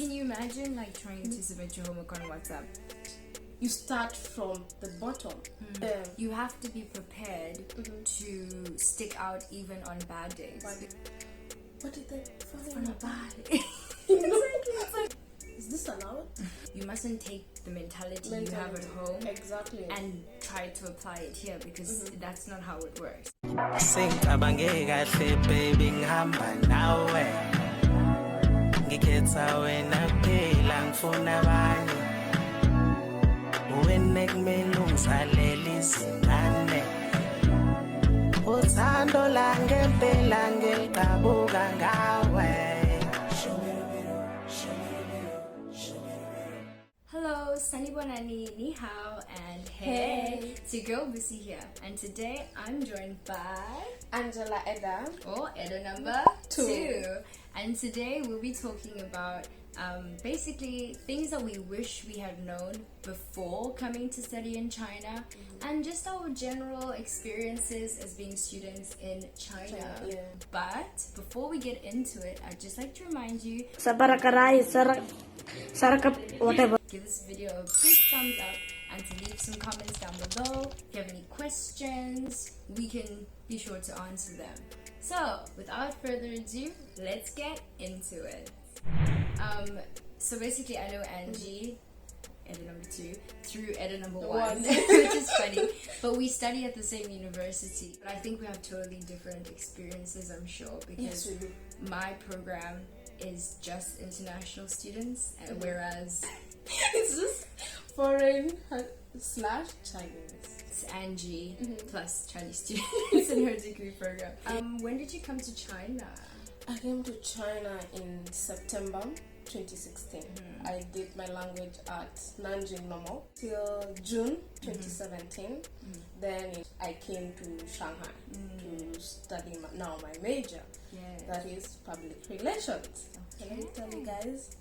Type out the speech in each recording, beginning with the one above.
can you imagine like trying to submit your homework on WhatsApp? You start from the bottom. You have to be prepared to stick out even on bad days. What did they find? On a bad Exactly. It's like, is this allowed? You mustn't take the mentality you have at home and try to apply it here, because that's not how it works. Baby, ngihamba nawe ngikhetha wena phela ngifuna abanye wena kumele ungisalele izingane uthando la ngempela ngelidabuka ngawe. Hello, Sunny Bonani, Ni Hao, and hey, it's your girl Busi here, and today I'm joined by Angela Eda, or Eda number 2, and today we'll be talking about basically things that we wish we had known before coming to study in China, and just our general experiences as being students in China. But before we get into it, I'd just like to remind you, whatever. Give this video a big thumbs up and to leave some comments down below. If you have any questions, we can be sure to answer them. So without further ado, let's get into it. So basically I know Angie, Eda number 2, through Eda number 1, which is funny, but we study at the same university. But I think we have totally different experiences, I'm sure, because my program is just international students, whereas it's just foreign slash Chinese. It's Angie plus Chinese students in her degree program. When did you come to China? I came to China in September 2016. I did my language at Nanjing Normal till June 2017. Then I came to Shanghai to study my major. That is public relations. Let me tell you guys,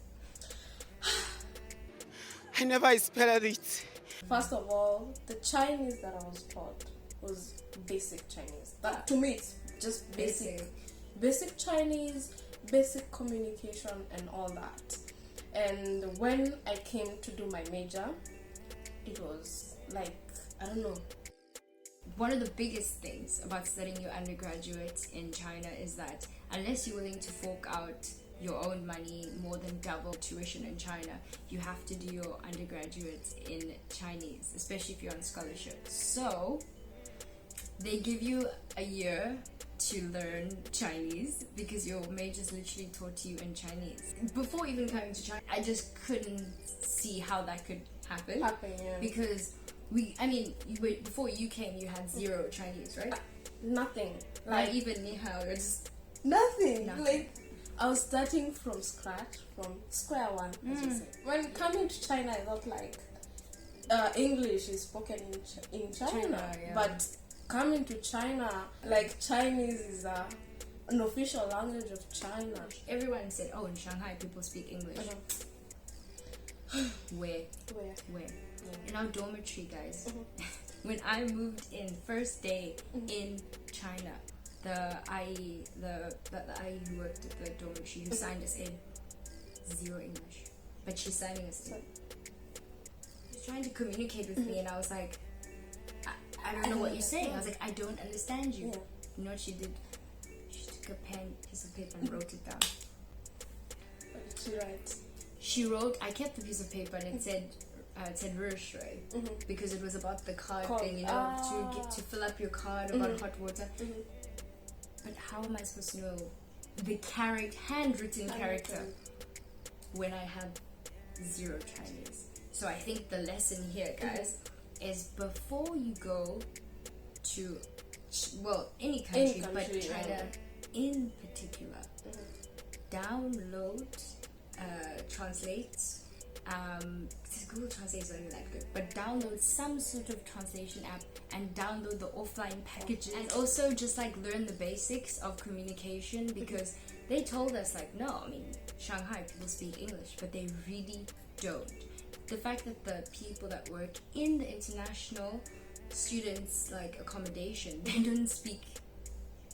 I never expected it. First of all, the Chinese that I was taught was basic Chinese. That to me it's just basic Chinese, basic communication and all that. And when I came to do my major, it was like, I don't know. One of the biggest things about studying your undergraduate in China is that unless you're willing to fork out your own money, more than double tuition in China, you have to do your undergraduate in Chinese, especially if you're on scholarship. So they give you a year to learn Chinese because your major is literally taught to you in Chinese. Before even coming to China, I just couldn't see how that could happen. Because before you came, you had 0 Chinese, right? Nothing. Like even Ni Hao, you're just nothing. Like I was starting from scratch, from square one, as you say. When coming to China, I thought like English is spoken in China, but coming to China, like Chinese is an official language of China. Everyone said, oh, in Shanghai people speak English. Where? In our dormitory, guys. When I moved in, first day in China, the IE who worked at the dormitory, who signed us in, 0 English, but she's signing us in. She's trying to communicate with me, and I was like, I don't know what you're saying. I was like, I don't understand you. You know what she did? She took a piece of paper and wrote it down. What did she write? She wrote, I kept the piece of paper and it said Rush, right? Because it was about the card thing, you know, to fill up your card about hot water. But how am I supposed to know the handwritten character when I had 0 Chinese? So I think the lesson here, guys, is before you go to, any country, but China in particular, download, translate, Google Translate is only that good, but download some sort of translation app and download the offline packages, and also just like learn the basics of communication, because they told us like, no, I mean, Shanghai people speak English, but they really don't. The fact that the people that work in the international students like accommodation, they don't speak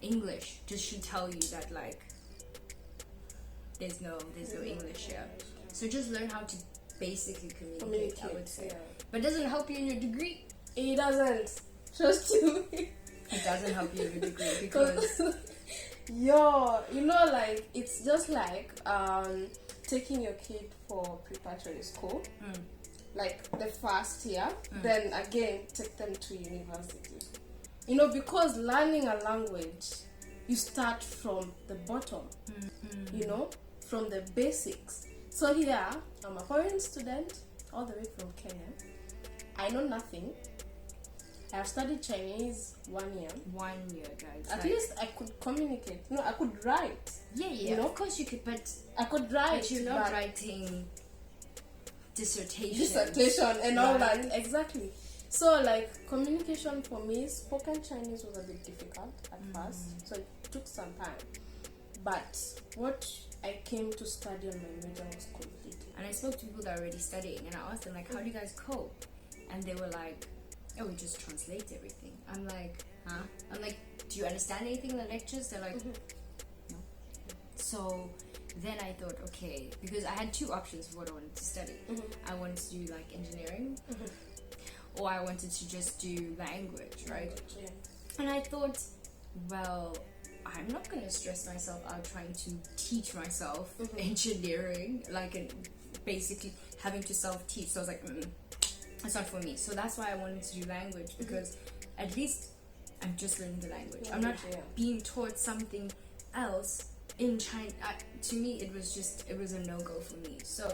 English, just should tell you that like there's no English here. So just learn how to basically communicate, I would say. Yeah. But it doesn't help you in your degree. It doesn't. Trust you. It doesn't help you in your degree because like it's just like taking your kid for preparatory school, like the first year, then again take them to university. Because learning a language, you start from the bottom, from the basics. So here, I'm a foreign student, all the way from Kenya. I know nothing. I've studied Chinese 1 year. 1 year, guys. At least I could communicate. I could write. Yeah. Of course you could, but I could write. But you're not writing dissertation and all that. Exactly. So, like, communication for me, spoken Chinese was a bit difficult at first. So it took some time. But what I came to study on my major was completed. And I spoke to people that are already studying, and I asked them, like, how do you guys cope? And they were like, oh, we just translate everything. I'm like, huh? I'm like, do you understand anything in the lectures? They're like, no. So then I thought, okay, because I had two options for what I wanted to study. I wanted to do like engineering, or I wanted to just do language, right? Yeah. And I thought, well, I'm not going to stress myself out trying to teach myself engineering, like, and basically having to self-teach. So I was like, it's not for me. So that's why I wanted to do language, because at least I'm just learning the language. I'm not being taught something else in China. To me, it was a no-go for me. So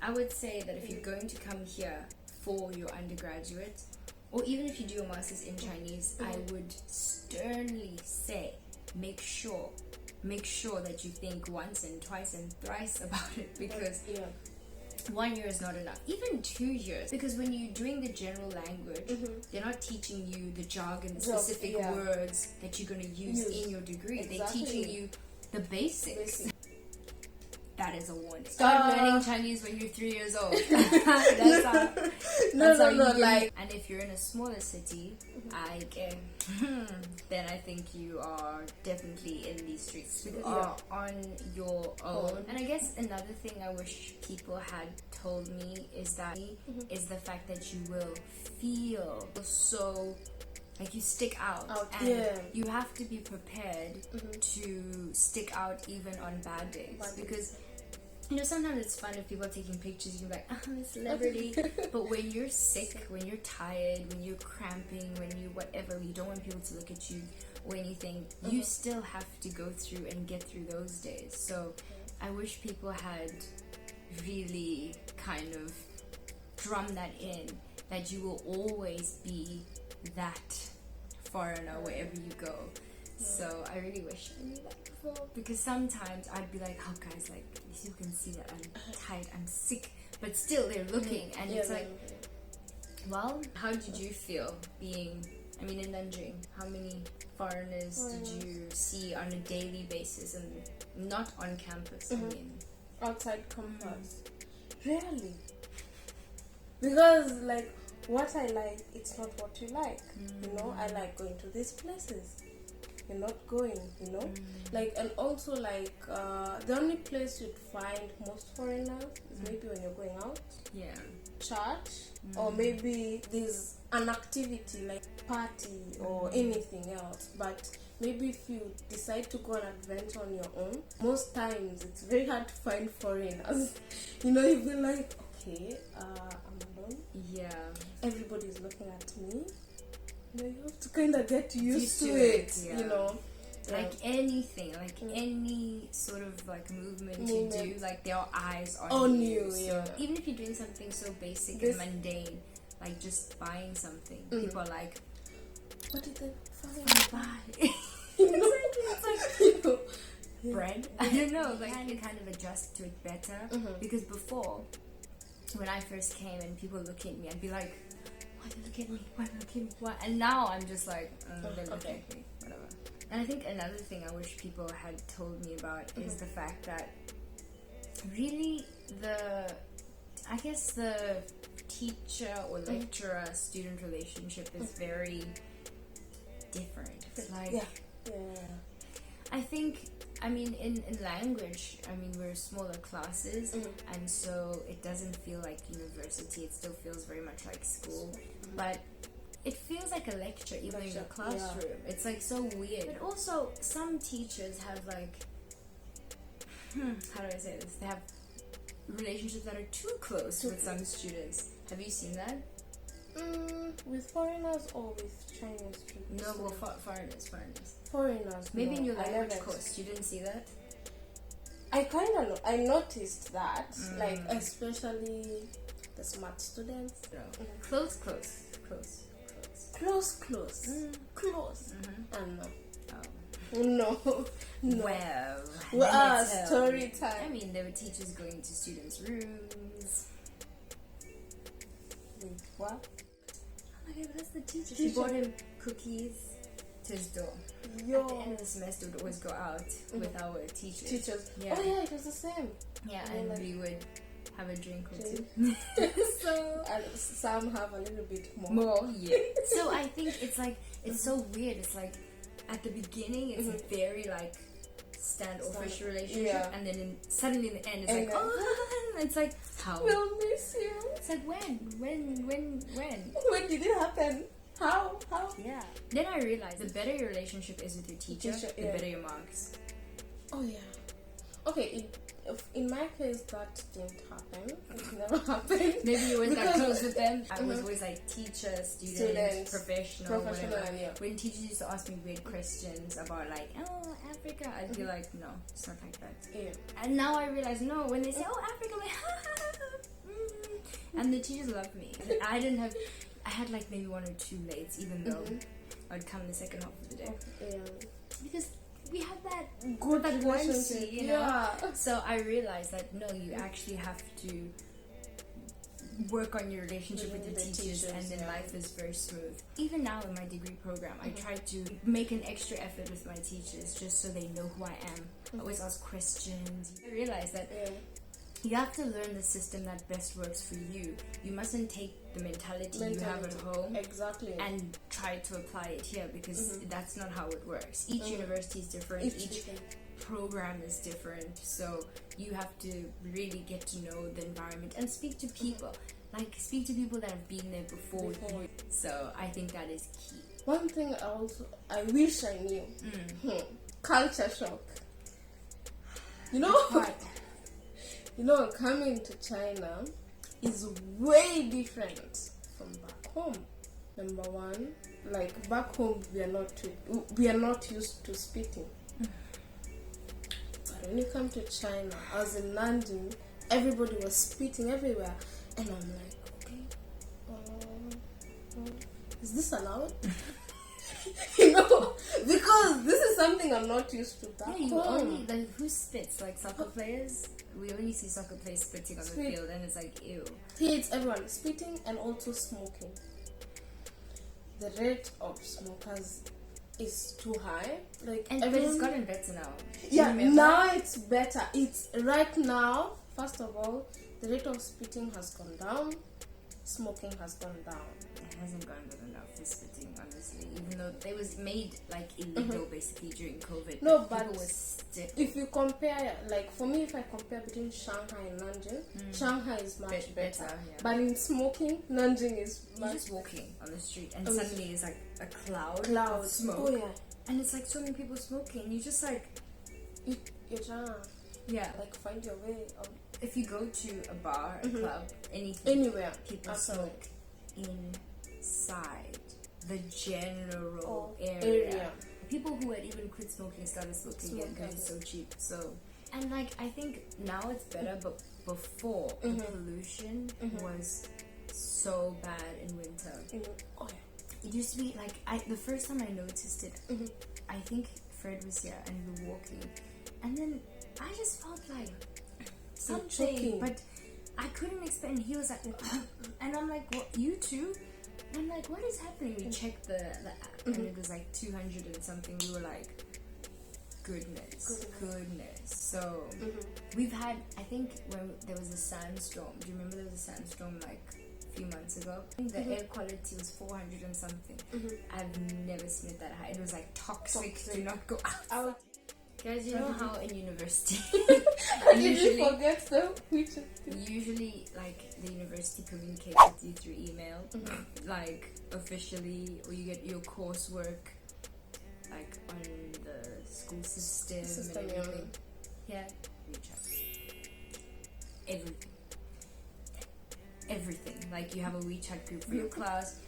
I would say that if you're going to come here for your undergraduate, or even if you do a master's in Chinese, I would sternly say, make sure that you think once and twice and thrice about it, because 1 year is not enough, even 2 years, because when you're doing the general language, they're not teaching you the jargon, the specific words that you're going to use in your degree. Exactly. They're teaching you the basics. That is a warning. Start learning Chinese when you're 3 years old. That's how like. And if you're in a smaller city, then I think you are definitely in these streets. You are on your own. And I guess another thing I wish people had told me is the fact that you will feel so. Like you stick out and you have to be prepared to stick out even on bad days, because sometimes it's fun if people are taking pictures, you're like, I'm a celebrity. But when you're sick, when you're tired, when you're cramping, when you whatever, you don't want people to look at you or anything, you still have to go through and get through those days. So I wish people had really kind of drummed that in, that you will always be that foreigner wherever you go. So I really wish I knew that before, because sometimes I'd be like, oh guys, like you can see that I'm tired, I'm sick, but still they're looking, and it's like, well, how did you feel being, in Nanjing, how many foreigners did you see on a daily basis, and not on campus, outside campus? Rarely. Because like, what I like, it's not what you like. I like going to these places. You're not going, like, and also like the only place you'd find most foreigners is maybe when you're going out, church, or maybe there's an activity like party or anything else. But maybe if you decide to go on an adventure on your own, most times it's very hard to find foreigners. You feel like, okay, I'm alone. Everybody's looking at me. You have to kind of get used to it. Like anything, like any sort of like movement you do, like there are eyes on you. So even if you're doing something so basic and mundane, like just buying something, people are like, what did they buy? It's like bread. I don't know. Like you kind of adjust to it better, because before, when I first came and people look at me, I'd be like, why they look at me? Why they look at me? Why? And now I'm just like, they look at me, whatever. And I think another thing I wish people had told me about is the fact that really the teacher or lecturer student relationship is very different. It's like, I think I mean, in language, I mean, we're smaller classes, and so it doesn't feel like university. It still feels very much like school, but it feels like a lecture, even in the classroom. Yeah. It's like so weird. But also, some teachers have like, how do I say this? They have relationships that are too close with some students. Have you seen that? With foreigners or with Chinese students? No, well, foreigners. Foreigners. Maybe no, in your language course, you didn't see that? I kind of know. I noticed that, like especially the smart students. No. Close. And no. Oh. No. Well, story time. I mean, there were teachers going to students' rooms. Wait, what? Oh my god, that's the teacher. She bought him cookies to his door. Yo. At the end of the semester, we'd always go out with our teachers. Yeah. Oh yeah, it was the same. Yeah, and we would have a drink or two. So and some have a little bit more. Yeah. So I think it's like it's so weird. It's like at the beginning it's very like standoffish relationship, and then suddenly in the end it's like it's like how we'll miss you. It's like when when did it happen? How? Yeah. Then I realized the better your relationship is with your teacher, the better your marks. Oh yeah. Okay, in my case that didn't happen. It never happened. Maybe you weren't that close with them. I was always like teacher, student, professional, whatever. Yeah. When teachers used to ask me weird questions about like, oh, Africa, I'd be like, no, it's not like that. Yeah. And now I realize, no, when they say, oh, Africa, I'm like, and the teachers love me. I had like maybe 1 or 2 lates, even though I'd come the second half of the day. Yeah. Because we have that good relationship, you know? Yeah. So I realized that no, you actually have to work on your relationship with the teachers, and then life is very smooth. Even now in my degree program, I try to make an extra effort with my teachers just so they know who I am. I always ask questions. I realized that you have to learn the system that best works for you. You mustn't take the mentality you have at home and try to apply it here, because that's not how it works. Each university is different. Each program is different. So you have to really get to know the environment and speak to people. Like speak to people that have been there before you. So I think that is key. One thing I wish I knew. Culture shock. You know what? You know, coming to China is way different from back home. Number one, like back home we are not used to spitting. But when you come to China, I was in Nanjing, everybody was spitting everywhere, and I'm like, okay, is this allowed? You know, because this is something I'm not used to back home. Only like who spits? Like soccer players? We only see soccer players spitting on the field, and it's like ew. Here it's everyone spitting and also smoking. The rate of smokers is too high. Like, but it's gotten better now. Yeah, now it's better. It's right now. First of all, the rate of spitting has gone down. Smoking has gone down. It hasn't gone good enough for spitting, honestly. Even though they was made like illegal basically during COVID. No, but people were still. If you compare, like for me, if I compare between Shanghai and Nanjing, Shanghai is much better. Yeah. But in smoking, Nanjing is much. You're just walking on the street and suddenly it's like a cloud of smoke. Oh yeah. And it's like so many people smoking. You just like you're trying to like find your way. If you go to a bar, a club, anything, anywhere, people smoke inside the general area. People who had even quit smoking started smoking again because it's so cheap. So, and like I think now it's better, but before the pollution was so bad in winter. It used to be like the first time I noticed it, I think Fred was here and we were walking, and then I just felt like something, but I couldn't explain. He was like, and I'm like, what, you too? And I'm like, what is happening? We checked the app and it was like 200 and something. We were like, goodness. So we've had, I think when there was a sandstorm, do you remember there was a sandstorm like a few months ago? I think the air quality was 400 and something. I've never seen it that high. It was like toxic. Do not go out. Guys, you know how in university usually forget the WeChat. Usually, like, the university communicates with you through email, like, officially, or you get your coursework, like, on the school system and everything. Yeah, WeChat. Everything. Like, you have a WeChat group for your class.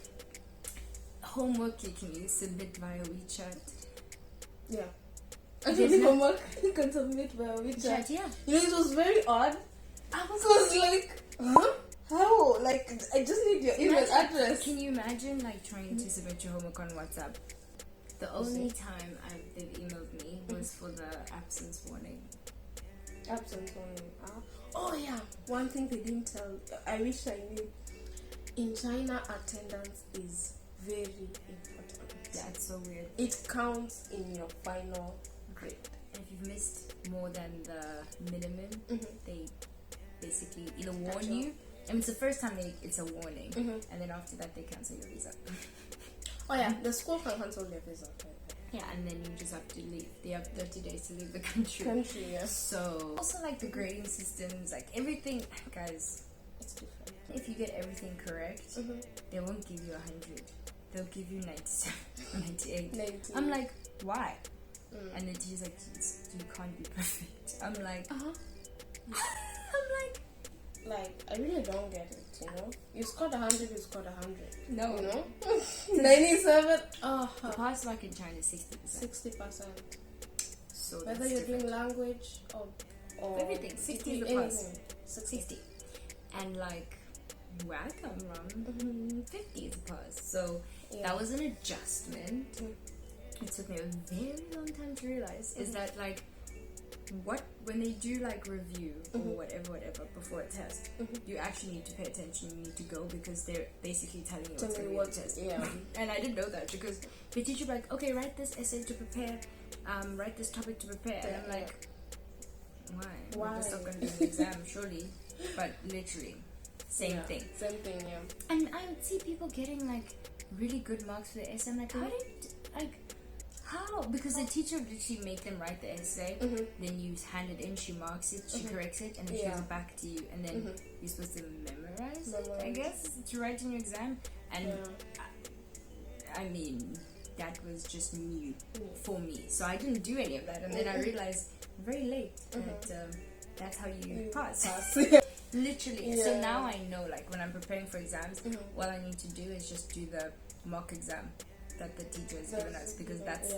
Homework you can submit via WeChat. Yeah. Actually, homework you can submit via WeChat. Yeah. You know, it was very odd. I was like, huh? How? Like, I just need your email address. Can you imagine, like, trying to submit your homework on WhatsApp? The only time they've emailed me was for the absence warning. Absence warning. Oh, yeah. One thing they didn't tell. I wish I knew. In China, attendance is very important. Yeah, it's so weird. It counts in your final grade. And if you've missed more than the minimum, they basically either warn you. I mean, it's the first time it's a warning, and then after that they cancel your visa. Oh yeah, the school can cancel your visa. Yeah, and then you just have to leave. They have 30 days to leave the country. Yeah. So also, like, the grading systems, like everything, guys. It's different. If you get everything correct, they won't give you 100. They'll give you 97, 98. 90. I'm like, why? And the teacher's like, you can't be perfect. I'm like, like, I really don't get it, you know? You scored 100, you scored 100. No. You know? 97. The pass mark in China is 60%. 60%. So whether you're doing language or everything, 60 is the pass. 60. And, like, where I come from, 50 is the pass. So that was an adjustment. It took me a very long time to realize is that, like, when they do, like, review or whatever before a test, you actually need to pay attention. You need to go because they're basically telling you what's going to be the test. Yeah. And I didn't know that because the teacher would be like, okay, write this essay to prepare, write this topic to prepare, and I'm like, why? That's not going to be an exam, surely. But literally, same thing. Same thing, yeah. And I would see people getting, like, really good marks for the essay. I'm like, how? Because the teacher would literally make them write the essay, then you hand it in, she marks it, she corrects it, and then she gives it back to you, and then you're supposed to memorize it, I guess, to write in your exam. And I mean, that was just new for me, so I didn't do any of that, and then I realized very late that that's how you pass. Literally. Yeah. So now I know, like, when I'm preparing for exams, what I need to do is just do the mock exam that the teacher has given us, because that's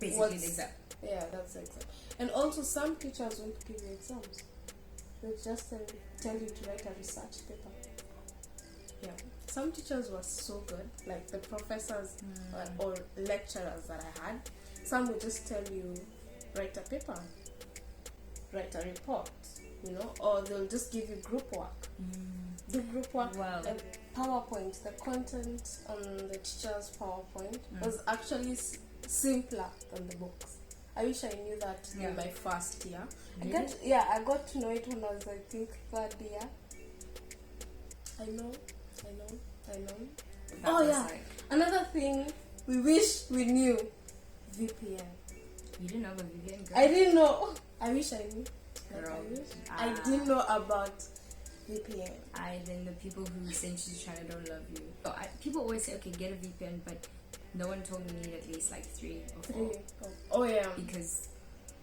basically the exam. Yeah, that's the exam. And also, some teachers won't give you exams. They just tell you to write a research paper. Yeah. Some teachers were so good, like the professors or lecturers that I had. Some would just tell you, write a paper, write a report, you know, or they'll just give you group work. The group work, and PowerPoint, the content on the teacher's PowerPoint was actually simpler than the books. I wish I knew that in my first year. Really? I got to know it when I was, I think, third year. I know. Another thing we wish we knew, VPN. You didn't know about VPN, girl? I didn't know. I wish I knew. Girl. I didn't know about VPN. Then the people who send you to China don't love you. People always say, okay, get a VPN, but no one told me you need at least like 3 or 4. Oh yeah. Because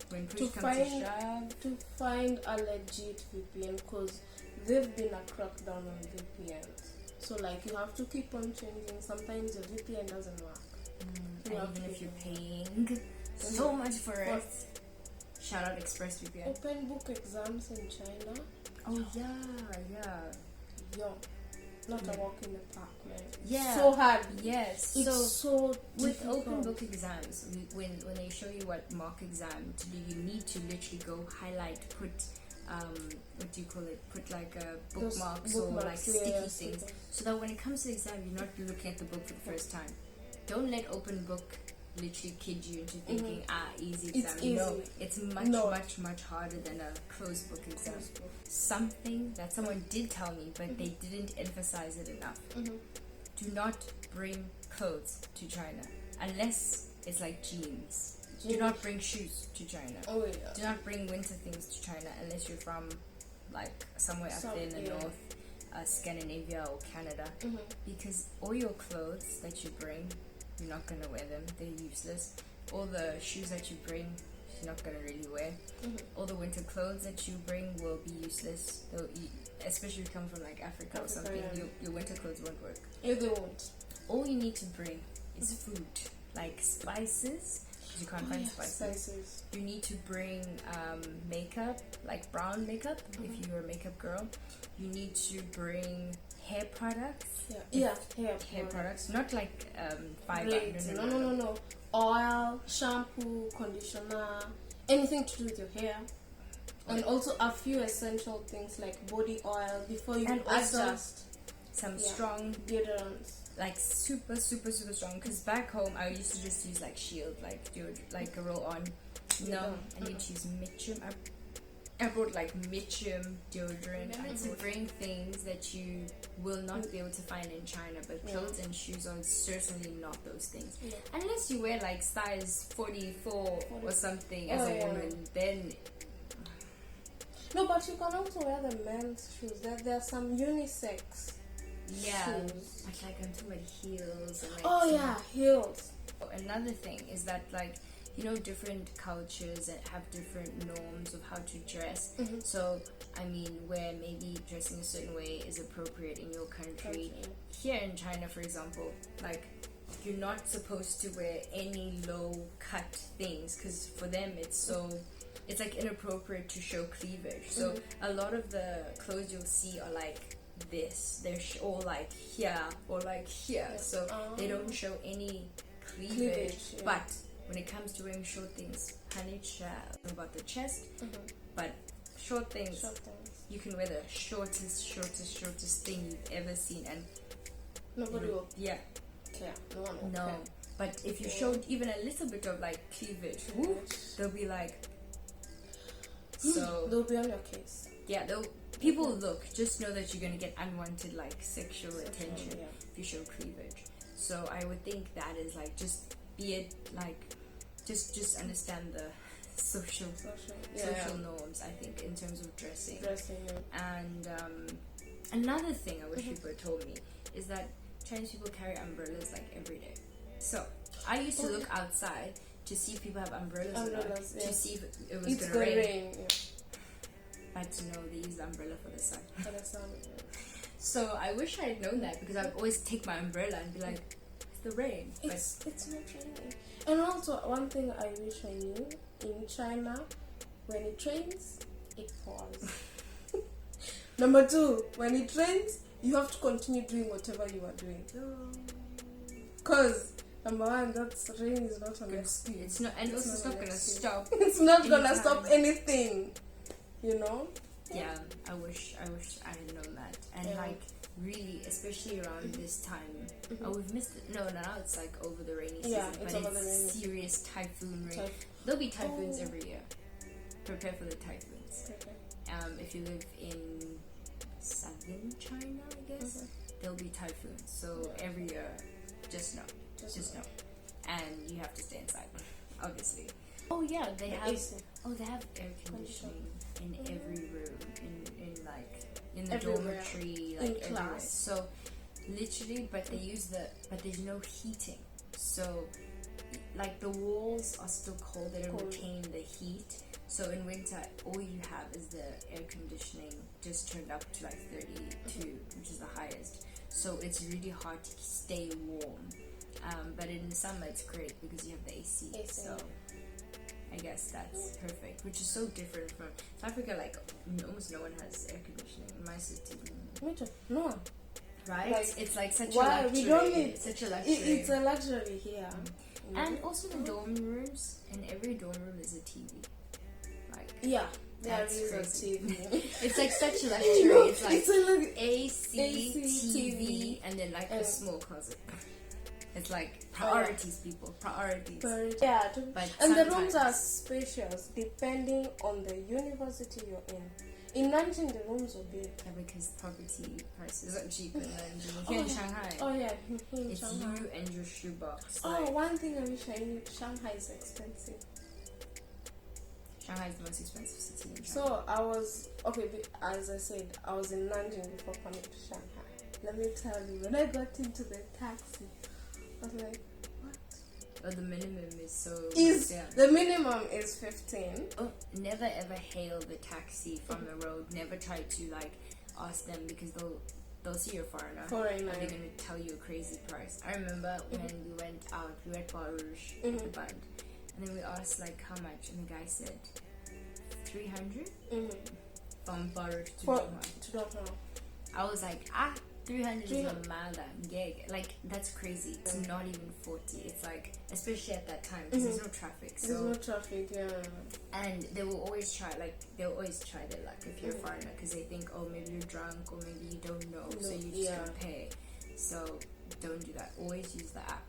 when push comes to shove, to find a legit VPN, because there've been a crackdown on VPNs. So, like, you have to keep on changing. Sometimes your VPN doesn't work. And even if you're paying so much for it. Shout out ExpressVPN. Open book exams in China. Oh yeah. Not a walk in the park, man. Yeah. So hard. Yes. It's so with difficult. open book exams, when they show you what mock exam to do, you need to literally go highlight, put what do you call it? Put like bookmarks or like sticky things, so that when it comes to the exam, you're not looking at the book for the first time. Don't let open book literally kid you into thinking easy exam. It's easy. No, it's much harder than a closed book exam. Something that someone did tell me, but they didn't emphasize it enough. Do not bring clothes to China unless it's like jeans Do not bring shoes to China. Oh yeah. Do not bring winter things to China unless you're from like somewhere up there in the north, Scandinavia or Canada, because all your clothes that you bring, you're not gonna wear them. They're useless. All the shoes that you bring, you're not gonna really wear. All the winter clothes that you bring will be useless. Especially if you come from like Africa or something, your winter clothes won't work. Yeah, they won't. All you need to bring is food, like spices. You can't find spices. You need to bring makeup, like brown makeup, if you're a makeup girl. You need to bring hair products. Hair products. Not like fiber. No. Oil, shampoo, conditioner, anything to do with your hair. And also a few essential things like body oil before you adjust. Some strong deodorants. Like super strong, because back home I used to just use like Shield, like a roll on. No, I need to use Mitchum. I brought like Mitchum deodorant. I need to bring things that you will not be able to find in China, but clothes and shoes are certainly not those things. Unless you wear like size 44 or something as a woman, then. No, but you can also wear the men's shoes. There are some unisex. Shoes. But like I'm talking about heels and like heels. Another thing is that like, you know, different cultures have different norms of how to dress. So I mean, where maybe dressing a certain way is appropriate in your country. Here in China, for example, like you're not supposed to wear any low cut things, because for them it's like inappropriate to show cleavage. So a lot of the clothes you'll see are like this, they're all like here or like here, so they don't show any cleavage. But when it comes to wearing short things, honey child, about the chest, but short things, you can wear the shortest thing you've ever seen, and nobody will care. No one will care. But if you showed even a little bit of like cleavage, they'll be like, so they'll be on your case. People look, just know that you're going to get unwanted like sexual attention if you show cleavage. So I would think that is like, just be it like, just understand the social norms, I think, in terms of dressing. And another thing I wish people had told me is that Chinese people carry umbrellas like every day. So I used to look outside to see if people have umbrellas to see if it was going to rain. But no, they use the umbrella for the sun. So I wish I had known that, because I'd always take my umbrella and be like, it's the rain. It's not raining. And also, one thing I wish I knew, in China, when it rains, it pours. Number 2, when it rains, you have to continue doing whatever you are doing. Because number 1, that rain is not an excuse. It's not, and it's not going to stop. It's not going to stop anything. You know? Yeah, I wish I had known that. And like, really, especially around this time, we've missed it. No, now it's like over the rainy season, but it's serious typhoon rain. There'll be typhoons every year. Prepare for the typhoons. If you live in southern China, I guess, there'll be typhoons. So every year, just know. And you have to stay inside, obviously. Oh yeah, they have air conditioning in every room, in the dormitory, like in everywhere. class. So literally, but there's no heating. So like the walls are still cold, they don't retain the heat. So in winter, all you have is the air conditioning just turned up to like 32, which is the highest. So it's really hard to stay warm. But in summer it's great because you have the AC. So I guess that's perfect, which is so different from South Africa. Like almost no one has air conditioning in my city. No one. Right? Like, it's like such a luxury. We don't need such a luxury. It's a luxury here. And also the dorm rooms. In every dorm room is a TV. Like there is a TV. It's like such a luxury. It's like AC, TV, and then like a small closet. It's like priorities, people. Priorities. And the rooms are spacious depending on the university you're in. In Nanjing, the rooms are big. Yeah, because property prices are cheap in Nanjing. Here in Shanghai. Oh yeah, in It's Shanghai. you and your shoebox. Oh, like, one thing I wish I knew: Shanghai is expensive. Shanghai is the most expensive city in China. So I was as I said, I was in Nanjing before coming to Shanghai. Let me tell you, when I got into the taxi, I was like, what? Oh, the minimum is so... The minimum is 15. Oh, never ever hail the taxi from the road. Never try to like ask them, because they'll see you're a foreigner. And they're going to tell you a crazy price. I remember when we went out, we were at Baruch with the band. And then we asked like how much, and the guy said 300 from Baruch to Doha. I was like, 300 is a mada gig. Like, that's crazy. It's not even 40. It's like, especially at that time, because there's no traffic. So. There's no traffic, yeah. And they will always try their luck if you're a foreigner, because they think, oh, maybe you're drunk, or maybe you don't know, so you just don't pay. So don't do that. Always use the app.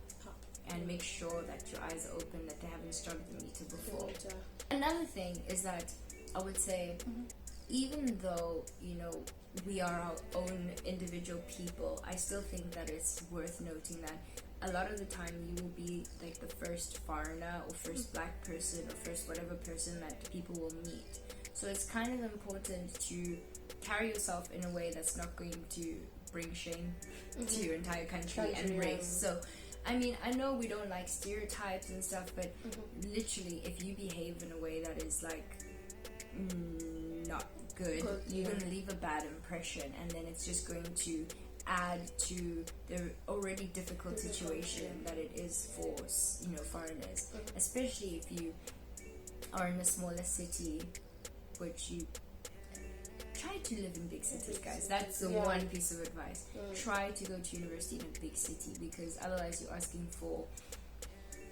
And make sure that your eyes are open, that they haven't started the meter before. Another thing is that I would say, even though, we are our own individual people, I still think that it's worth noting that a lot of the time you will be like the first foreigner or first black person or first whatever person that people will meet. So it's kind of important to carry yourself in a way that's not going to bring shame to your entire country and race. So I mean, I know we don't like stereotypes and stuff, but literally, if you behave in a way that is like not good, you're going to leave a bad impression, and then it's just going to add to the already difficult situation that it is for foreigners, especially if you are in a smaller city, which you try to live in big cities, guys. That's the one piece of advice. Try to go to university in a big city, because otherwise you're asking for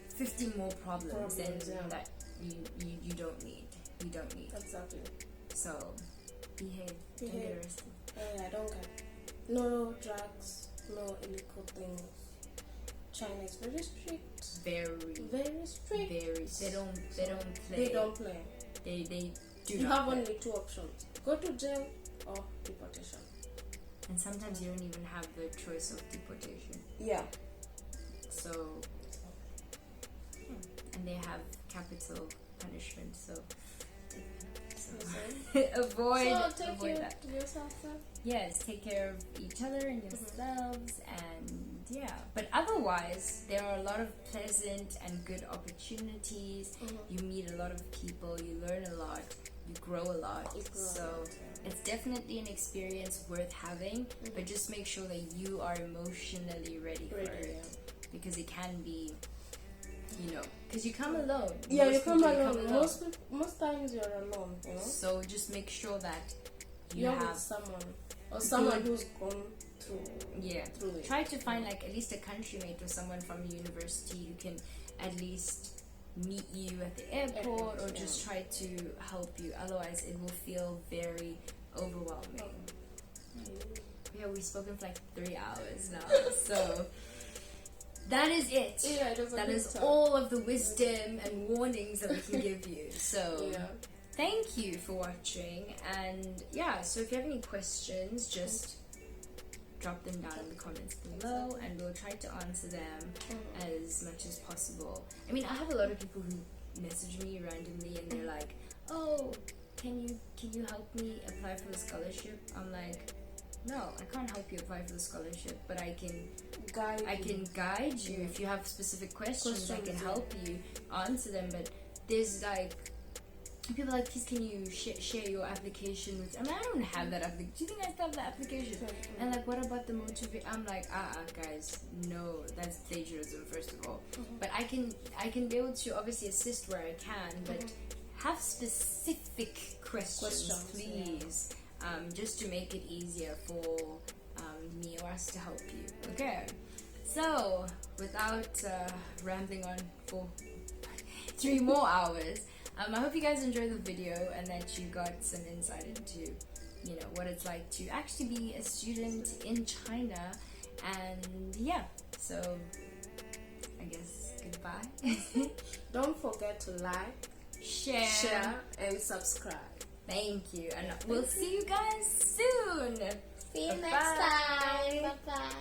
50 more problems than that you don't need. You don't need. Exactly. So behave. Don't get arrested. Yeah, don't get. No drugs, no illegal things. China is very strict. Very strict. They don't play. They don't play. They do you not have play. only two options: go to jail or deportation. And sometimes you don't even have the choice of deportation. Yeah. So and they have capital punishment, so avoid that. Yourself, yes, take care of each other and yourselves, and but otherwise there are a lot of pleasant and good opportunities. You meet a lot of people, you learn a lot, you grow a lot, it's definitely an experience worth having, but just make sure that you are emotionally ready for it, because it can be because you come alone. Yeah, you come alone. Most times you're alone, So just make sure that you have someone, or someone who's gone through it. Try to find like at least a country mate or someone from university who can at least meet you at the airport, or just try to help you. Otherwise it will feel very overwhelming. Yeah, we've spoken for like 3 hours now, so that is it. Yeah, that is all of the wisdom and warnings that we can give you. So thank you for watching, and so if you have any questions, just drop them down in the comments below, and we'll try to answer them as much as possible. I mean, I have a lot of people who message me randomly, and they're like, oh, can you help me apply for the scholarship? I'm like, no, I can't help you apply for the scholarship, but I can guide you. If you have specific questions, I can help you answer them. But there's like people like, please can you share your application with? I mean, I don't have that application. Do you think I still have the application? And like, what about the motivation? I'm like, guys, no, that's plagiarism, first of all. But I can be able to obviously assist where I can, but have specific questions please. Just to make it easier for me or us to help you. Okay, so without rambling on for 3 more hours, I hope you guys enjoyed the video and that you got some insight into what it's like to actually be a student in China. And so I guess goodbye. Don't forget to like, share and subscribe. Thank you, and we'll see you guys soon. See you next Bye-bye. time. Bye bye.